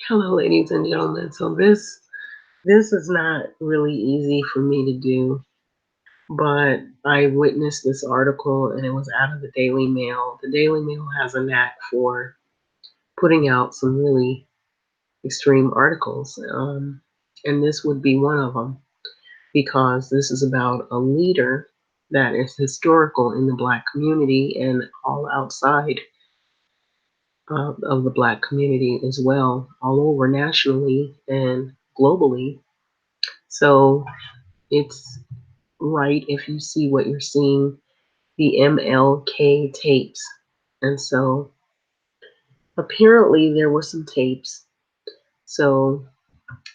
Hello, ladies and gentlemen. So this is not really easy for me to do, but I witnessed this article and it was out of the Daily Mail. The Daily Mail has a knack for putting out some really extreme articles, and this would be one of them because this is about a leader that is historical in the Black community and all outside of the Black community as well, all over nationally and globally. So it's right if you see what you're seeing, the MLK tapes. And so apparently there were some tapes. So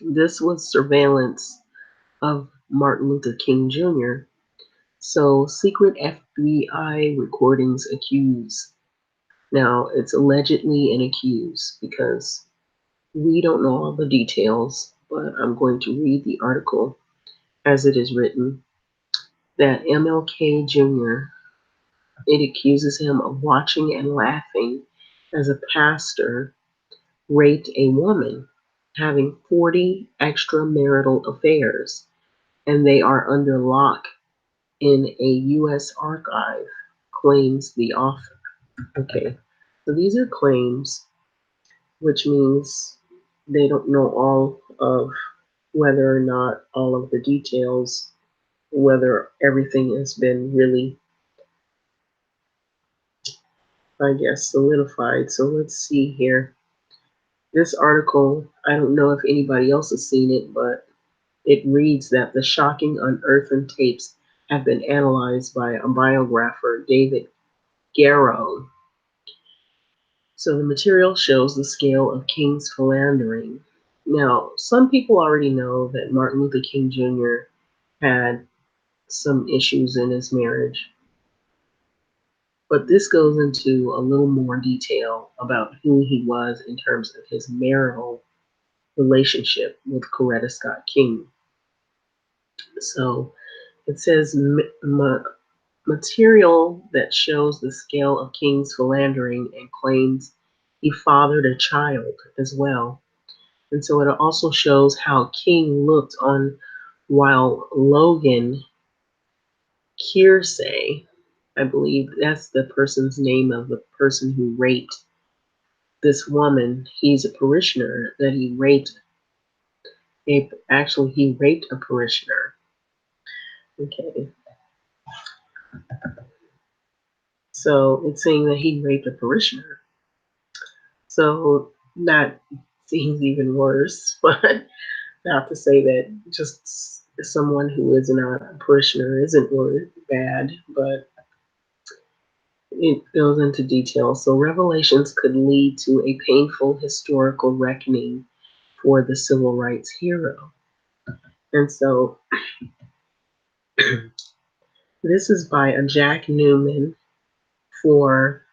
this was surveillance of Martin Luther King Jr. So secret FBI recordings accuse. Now it's allegedly an accuse because we don't know all the details, but I'm going to read the article as it is written that MLK Jr. It accuses him of watching and laughing as a pastor raped a woman, having 40 extramarital affairs, and they are under lock in a U.S. archive, claims the author. Okay, so these are claims, which means they don't know all of whether or not all of the details, whether everything has been really, I guess, solidified. So let's see here. This article, I don't know if anybody else has seen it, but it reads that the shocking unearthed tapes have been analyzed by a biographer, David Garrow. So the material shows the scale of King's philandering. Now, some people already know that Martin Luther King Jr. had some issues in his marriage, but this goes into a little more detail about who he was in terms of his marital relationship with Coretta Scott King. So it says material that shows the scale of King's philandering and claims he fathered a child as well. And so it also shows how King looked on while Logan Kiersey, I believe that's the person's name of the person who raped this woman. He's a parishioner that he raped. Actually, he raped a parishioner. Okay, so it's saying that he raped a parishioner. So that seems even worse, but not to say that just someone who is not a parishioner isn't bad, but it goes into detail. So revelations could lead to a painful historical reckoning for the civil rights hero. And so this is by a Jack Newman for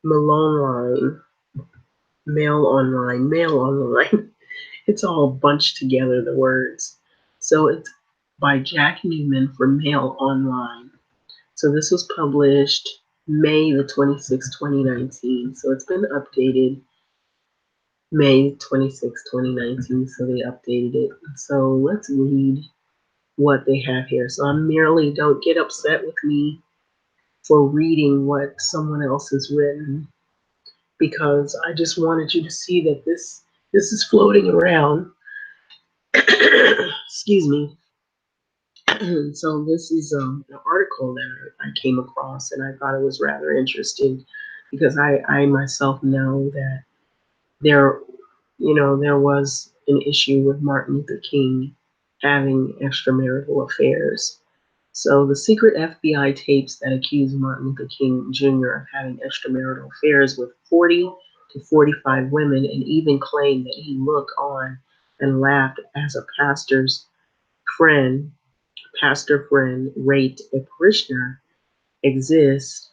Malone Mail Online. It's all bunched together, the words. So it's by Jack Newman for Mail Online. So this was published May the 26th, 2019. So it's been updated May 26th, 2019. So they updated it. So let's read what they have here. So I'm merely, don't get upset with me for reading what someone else has written because I just wanted you to see that this is floating around. Excuse me. So this is an article that I came across, and I thought it was rather interesting because I myself know that there, there was an issue with Martin Luther King having extramarital affairs. So the secret FBI tapes that accuse Martin Luther King Jr. of having extramarital affairs with 40 to 45 women and even claim that he looked on and laughed as a friend pastor friend raped a parishioner exists,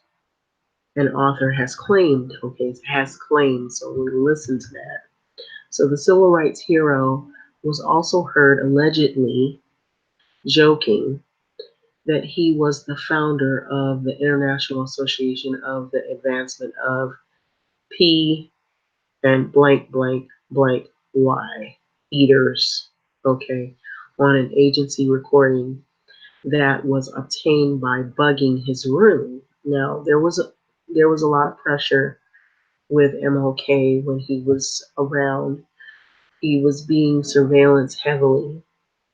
an author has claimed. Okay, has claimed. So we listen to that. So the civil rights hero was also heard allegedly joking that he was the founder of the International Association of the Advancement of P and blank blank blank Y eaters, okay, on an agency recording that was obtained by bugging his room. Now there was a lot of pressure with MLK when he was around. He was being surveillance heavily.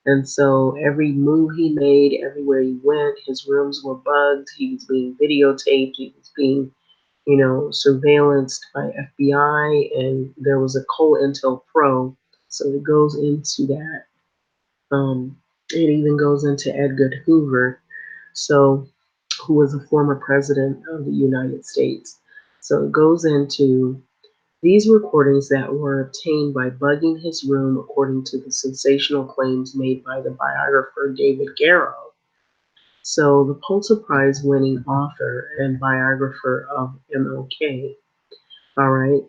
And so every move he made, everywhere he went, his rooms were bugged. He was being videotaped. He was being, surveillanced by FBI. And there was a COINTELPRO. So it goes into that. It even goes into Edgar Hoover, so who was a former president of the United States. So it goes into these recordings that were obtained by bugging his room, according to the sensational claims made by the biographer David Garrow. So, the Pulitzer Prize winning author and biographer of MLK. All right.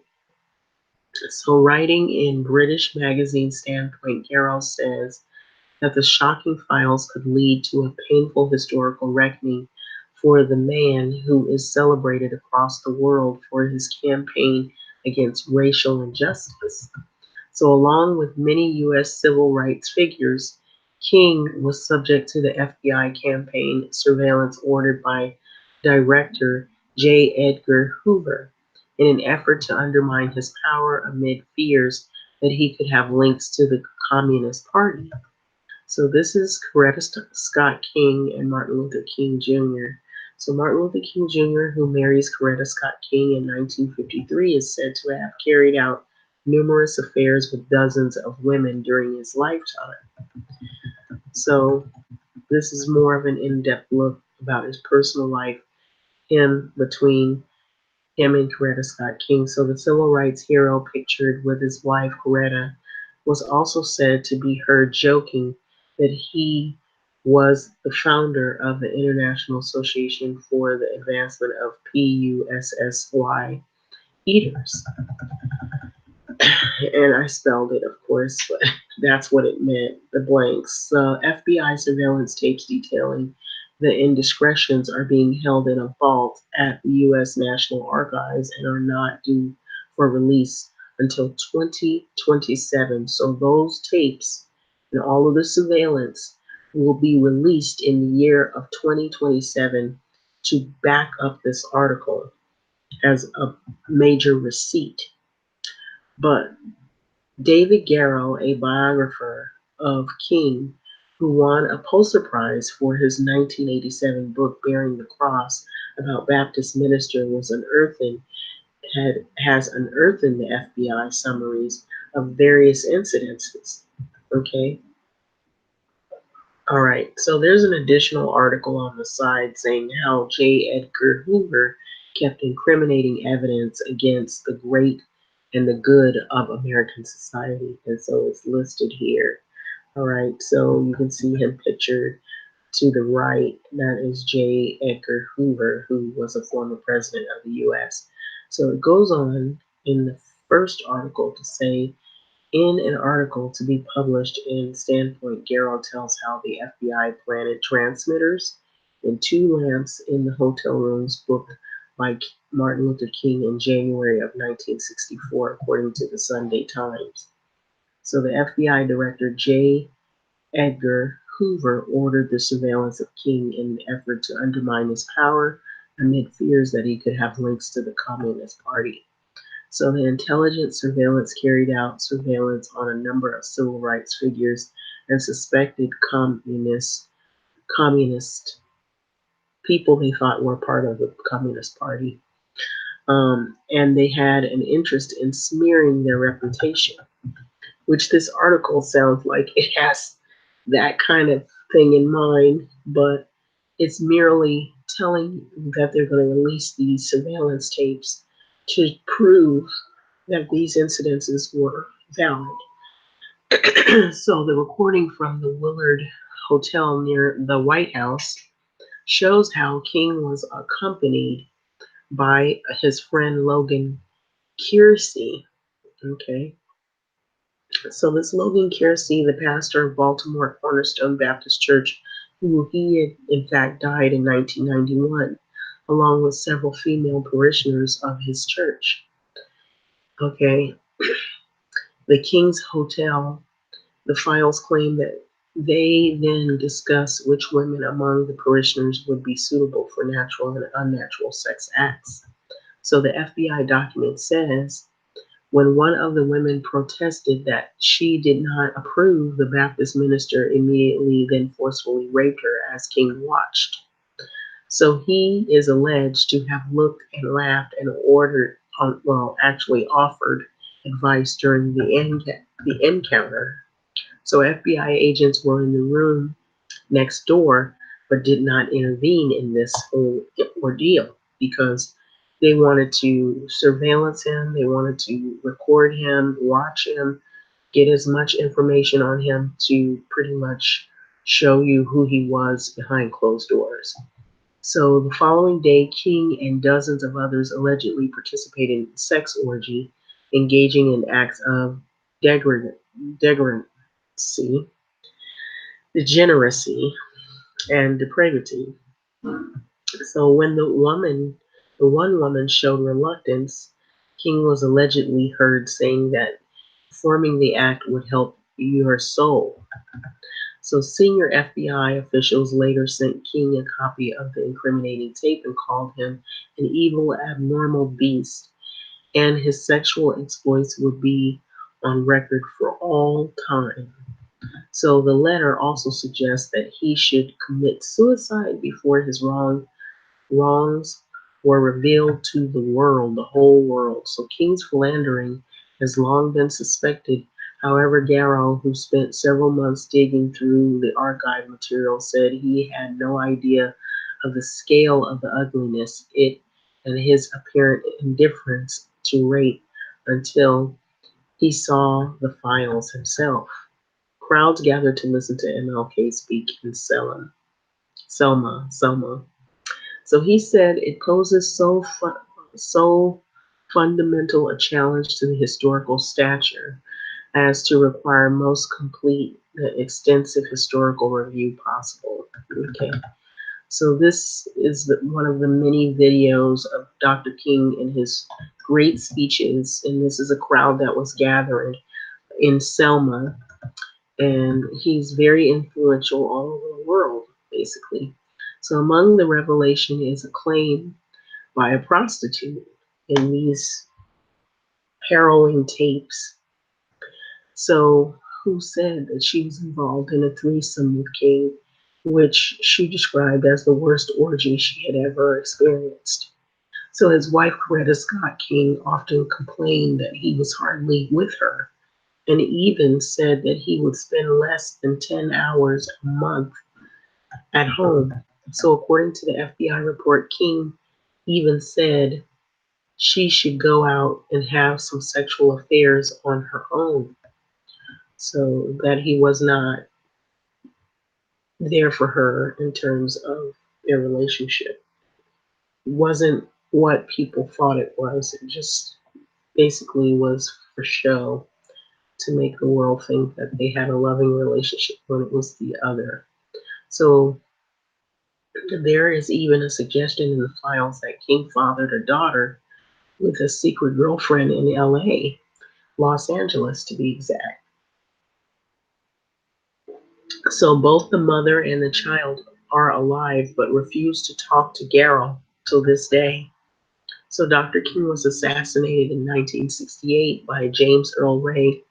So, writing in British magazine Standpoint, Garrow says that the shocking files could lead to a painful historical reckoning for the man who is celebrated across the world for his campaign against racial injustice. So, along with many U.S. civil rights figures, King was subject to the FBI campaign surveillance ordered by Director J. Edgar Hoover in an effort to undermine his power amid fears that he could have links to the Communist Party. So this is Coretta Scott King and Martin Luther King Jr. So Martin Luther King Jr., who marries Coretta Scott King in 1953, is said to have carried out numerous affairs with dozens of women during his lifetime. So this is more of an in-depth look about his personal life, between him and Coretta Scott King. So the civil rights hero pictured with his wife Coretta was also said to be heard joking that he was the founder of the International Association for the Advancement of PUSSY eaters. And I spelled it, of course, but that's what it meant, the blanks. FBI surveillance tapes detailing the indiscretions are being held in a vault at the U.S. National Archives and are not due for release until 2027. So those tapes and all of the surveillance will be released in the year of 2027 to back up this article as a major receipt. But David Garrow, a biographer of King, who won a Pulitzer Prize for his 1987 book Bearing the Cross about Baptist minister, has unearthed in the FBI summaries of various incidences. Okay, all right. So there's an additional article on the side saying how J. Edgar Hoover kept incriminating evidence against the great and the good of American society, and so it's listed here. All right, so you can see him pictured to the right. That is J. Edgar Hoover, who was a former president of the U.S. So it goes on in the first article to say, in an article to be published in Standpoint, Garrow tells how the FBI planted transmitters in two lamps in the hotel rooms booked by Martin Luther King in January of 1964, according to the Sunday Times. So the FBI Director J. Edgar Hoover ordered the surveillance of King in an effort to undermine his power amid fears that he could have links to the Communist Party. So the intelligence surveillance carried out surveillance on a number of civil rights figures and suspected communist people they thought were part of the Communist Party. And they had an interest in smearing their reputation, which this article sounds like it has that kind of thing in mind, but it's merely telling that they're going to release these surveillance tapes to prove that these incidences were valid. So the recording from the Willard Hotel near the White House shows how King was accompanied by his friend Logan Kiersey. Okay. So this Logan Kiersey, the pastor of Baltimore Cornerstone Baptist Church, who he had in fact died in 1991, along with several female parishioners of his church. Okay. The King's Hotel, the files claim that they then discuss which women among the parishioners would be suitable for natural and unnatural sex acts. So the FBI document says when one of the women protested that she did not approve, the Baptist minister immediately then forcefully raped her as King watched. So he is alleged to have looked and laughed and actually offered advice during the encounter. So FBI agents were in the room next door, but did not intervene in this whole ordeal because they wanted to surveillance him, they wanted to record him, watch him, get as much information on him to pretty much show you who he was behind closed doors. So the following day, King and dozens of others allegedly participated in a sex orgy, engaging in acts of degeneracy, degeneracy, and depravity. So when the one woman showed reluctance, King was allegedly heard saying that performing the act would help your soul. So senior FBI officials later sent King a copy of the incriminating tape and called him an evil, abnormal beast, and his sexual exploits would be on record for all time. So the letter also suggests that he should commit suicide before his wrongs were revealed to the world, the whole world. So King's philandering has long been suspected. However, Garrow, who spent several months digging through the archive material, said he had no idea of the scale of the ugliness it and his apparent indifference to rape until he saw the files himself. Crowds gathered to listen to MLK speak in Selma. So he said it poses so fundamental a challenge to the historical stature as to require most complete, extensive historical review possible. Okay. So this is one of the many videos of Dr. King and his great speeches, and this is a crowd that was gathered in Selma, and he's very influential all over the world, basically. So among the revelation is a claim by a prostitute in these harrowing tapes. So, who said that she was involved in a threesome with King, which she described as the worst orgy she had ever experienced. So, his wife, Coretta Scott King, often complained that he was hardly with her and even said that he would spend less than 10 hours a month at home. So, according to the FBI report, King even said she should go out and have some sexual affairs on her own, so that he was not there for her in terms of their relationship. It wasn't what people thought it was. It just basically was for show to make the world think that they had a loving relationship when it was the other. So there is even a suggestion in the files that King fathered a daughter with a secret girlfriend in LA, Los Angeles to be exact. So both the mother and the child are alive but refuse to talk to Garrow till this day. So Dr. King was assassinated in 1968 by James Earl Ray,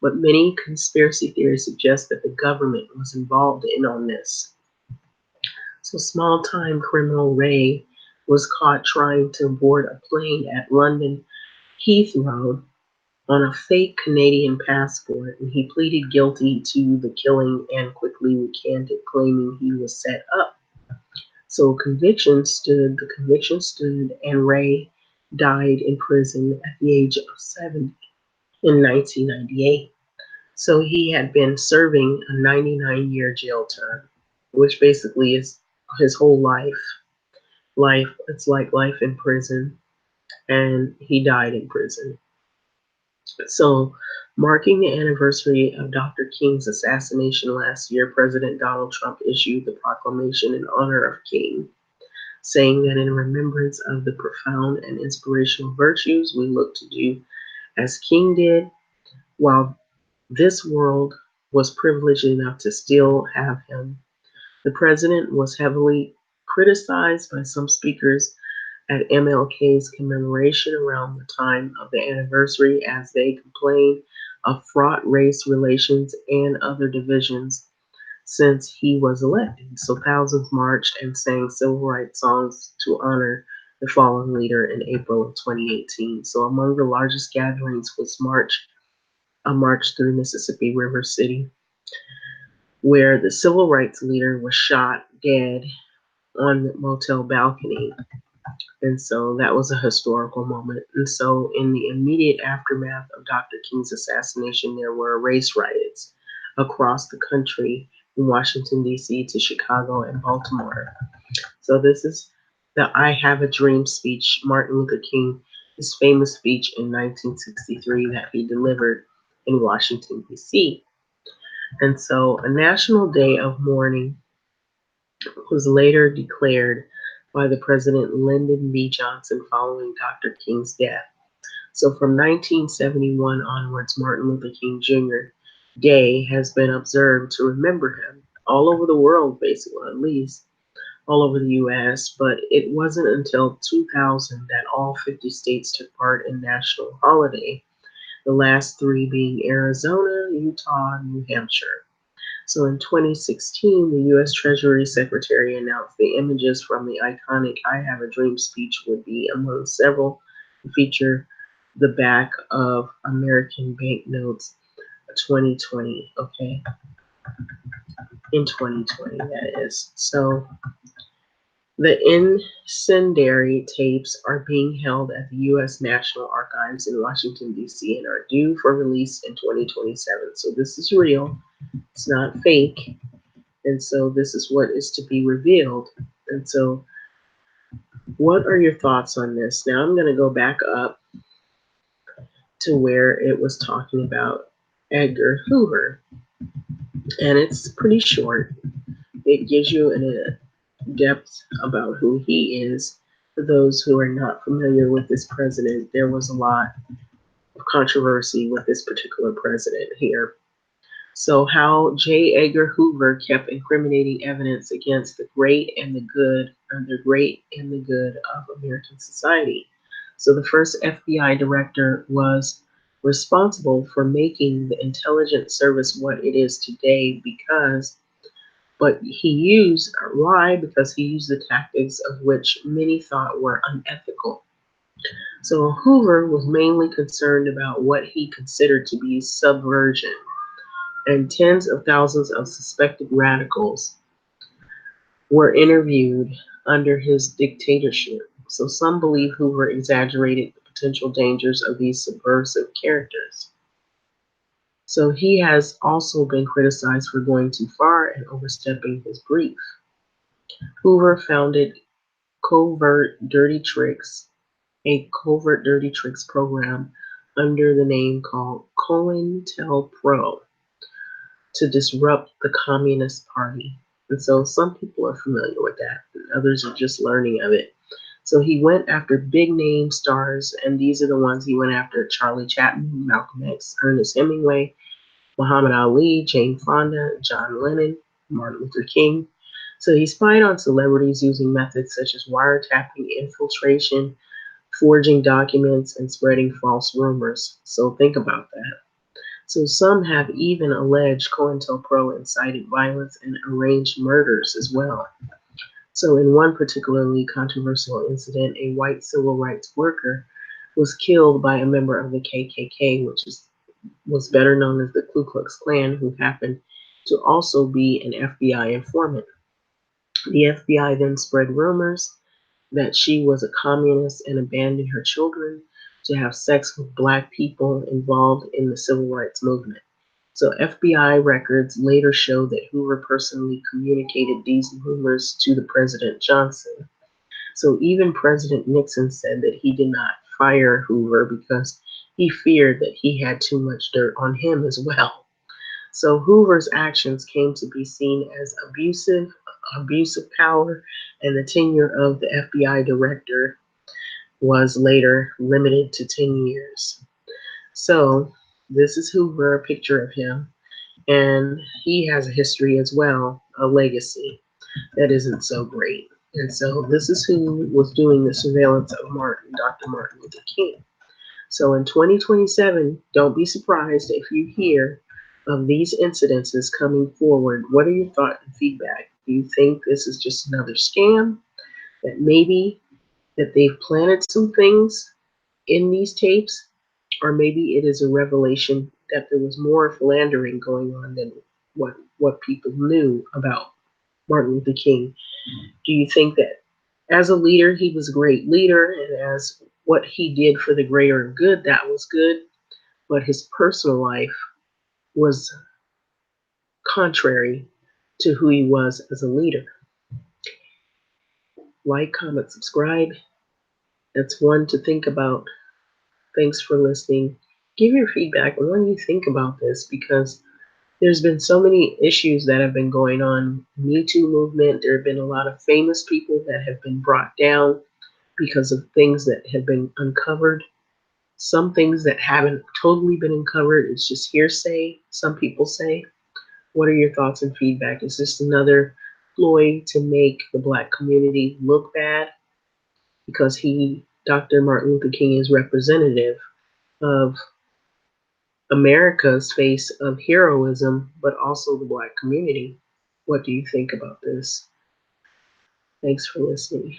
but many conspiracy theories suggest that the government was involved in on this. So small-time criminal Ray was caught trying to board a plane at London Heathrow on a fake Canadian passport, and he pleaded guilty to the killing and quickly recanted, claiming he was set up. So the conviction stood, and Ray died in prison at the age of 70 in 1998. So he had been serving a 99-year jail term, which basically is his whole life. It's like life in prison, and he died in prison. So, marking the anniversary of Dr. King's assassination last year, President Donald Trump issued the proclamation in honor of King, saying that in remembrance of the profound and inspirational virtues we look to do as King did, While this world was privileged enough to still have him, the president was heavily criticized by some speakers at MLK's commemoration around the time of the anniversary as they complained of fraught race relations and other divisions since he was elected. So thousands marched and sang civil rights songs to honor the fallen leader in April of 2018. So among the largest gatherings was a march through Mississippi River City, where the civil rights leader was shot dead on the motel balcony. And so that was a historical moment. And so, in the immediate aftermath of Dr. King's assassination, there were race riots across the country, from Washington, D.C. to Chicago and Baltimore. So, this is the I Have a Dream speech, Martin Luther King, his famous speech in 1963 that he delivered in Washington, D.C. And so, a national day of mourning was later declared by the President Lyndon B. Johnson following Dr. King's death. So from 1971 onwards, Martin Luther King Jr. Day has been observed to remember him all over the world, basically, at least all over the US, but it wasn't until 2000 that all 50 states took part in national holiday, the last three being Arizona, Utah, and New Hampshire. So in 2016, the U.S. Treasury Secretary announced the images from the iconic I Have a Dream speech would be among several to feature the back of American banknotes 2020, okay? In 2020, that is. So the incendiary tapes are being held at the U.S. National Archives in Washington, D.C., and are due for release in 2027. So this is real, it's not fake. And so this is what is to be revealed. And so, what are your thoughts on this? Now, I'm going to go back up to where it was talking about Edgar Hoover. And it's pretty short. It gives you a depth about who he is. For those who are not familiar with this president, there was a lot of controversy with this particular president here. So, how J. Edgar Hoover kept incriminating evidence against the great and the good, or the great and the good of American society. So, the first FBI director was responsible for making the intelligence service what it is today but he used, why? Because he used the tactics of which many thought were unethical. So, Hoover was mainly concerned about what he considered to be subversion, and tens of thousands of suspected radicals were interviewed under his dictatorship. So some believe Hoover exaggerated the potential dangers of these subversive characters. So he has also been criticized for going too far and overstepping his brief. Hoover founded Covert Dirty Tricks, a covert dirty tricks program under the name called COINTELPRO, to disrupt the Communist Party. And so some people are familiar with that, and others are just learning of it. So he went after big name stars, and these are the ones he went after: Charlie Chaplin, Malcolm X, Ernest Hemingway, Muhammad Ali, Jane Fonda, John Lennon, Martin Luther King. So he spied on celebrities using methods such as wiretapping, infiltration, forging documents, and spreading false rumors. So think about that. So some have even alleged COINTELPRO incited violence and arranged murders as well. So in one particularly controversial incident, a white civil rights worker was killed by a member of the KKK, was better known as the Ku Klux Klan, who happened to also be an FBI informant. The FBI then spread rumors that she was a communist and abandoned her children to have sex with black people involved in the civil rights movement. So FBI records later show that Hoover personally communicated these rumors to the President Johnson. So even President Nixon said that he did not fire Hoover because he feared that he had too much dirt on him as well. So Hoover's actions came to be seen as abuse of power, and the tenure of the FBI director was later limited to 10 years. So This is Hoover, a picture of him, and he has a history as well, a legacy that isn't so great. And so this is who was doing the surveillance of Dr. Martin Luther King. So in 2027, don't be surprised if you hear of these incidences coming forward. What are your thoughts and feedback? Do you think this is just another scam? That maybe that they've planted some things in these tapes? Or maybe it is a revelation that there was more philandering going on than what people knew about Martin Luther King. Do you think that as a leader, he was a great leader, and as what he did for the greater good, that was good, but his personal life was contrary to who he was as a leader? Like, comment, subscribe. That's one to think about. Thanks for listening. Give your feedback on what you think about this, because there's been so many issues that have been going on. Me Too movement, there have been a lot of famous people that have been brought down because of things that have been uncovered. Some things that haven't totally been uncovered, it's just hearsay, some people say. What are your thoughts and feedback? Is this another ploy to make the Black community look bad? Because Dr. Martin Luther King, is representative of America's face of heroism, but also the Black community. What do you think about this? Thanks for listening.